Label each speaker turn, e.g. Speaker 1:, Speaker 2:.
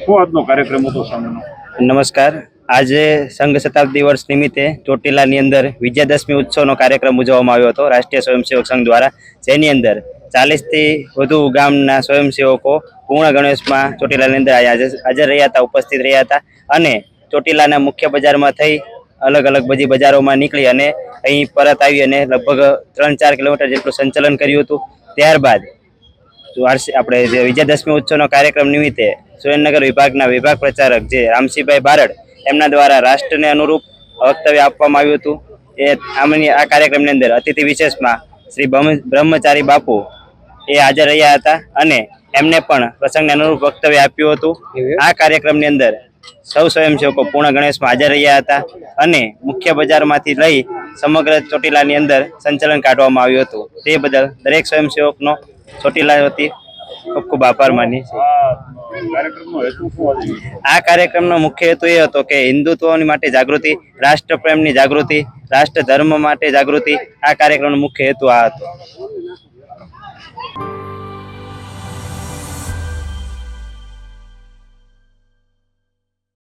Speaker 1: શું આજનો કાર્યક્રમ હતો સામેનો?
Speaker 2: નમસ્કાર. આજે સંઘ શતાબ્દી વર્ષ નિમિત્તે ચોટીલાની અંદર વિજયાદશમી ઉત્સવનો કાર્યક્રમ ઉજવવામાં આવ્યો હતો રાષ્ટ્રીય સ્વયંસેવક સંઘ દ્વારા, જેની અંદર 40થી વધુ ગામના સ્વયંસેવકો પૂર્ણ ગણેશમાં ચોટીલાની અંદર હાજર રહ્યા હતા, ઉપસ્થિત રહ્યા હતા અને ચોટીલાના મુખ્ય બજારમાં થઈ અલગ અલગ બધી બજારોમાં નીકળી અને અહીં પરત આવી અને લગભગ 3-4 કિલોમીટર જેટલું સંચાલન કર્યું હતું. ત્યારબાદ આપણે જે વિજયાદશમી ઉત્સવનો કાર્યક્રમ નિમિત્તે સુરેન્દ્રનગર વિભાગના વિભાગ પ્રચારક જે રામસિંહભાઈ બારડ એમના દ્વારા રાષ્ટ્રને અનુરૂપ વક્તવ્ય આપવામાં આવ્યું હતું. આ કાર્યક્રમની અંદર અતિથિ વિશેષમાં શ્રી બ્રહ્મચારી બાપુ એ હાજર રહ્યા હતા અને એમને પણ પ્રસંગને અનુરૂપ વક્તવ્ય આપ્યું હતું. આ કાર્યક્રમની અંદર સૌ સ્વયંસેવકો પૂર્ણ ગણેશમાં હાજર રહ્યા હતા અને મુખ્ય બજારમાંથી લઈ સમગ્ર ચોટીલાની અંદર સંચાલન કાઢવામાં આવ્યું હતું. તે બદલ દરેક સ્વયંસેવકનો ચોટીલા વતી ખૂબ ખૂબ આભાર માની છે. આ કાર્યક્રમનો મુખ્ય હેતુ એ હતો કે હિન્દુત્વની માટે જાગૃતિ, રાષ્ટ્ર પ્રેમની જાગૃતિ, રાષ્ટ્ર ધર્મ માટે જાગૃતિ. આ કાર્યક્રમનો મુખ્ય હેતુ આ હતો.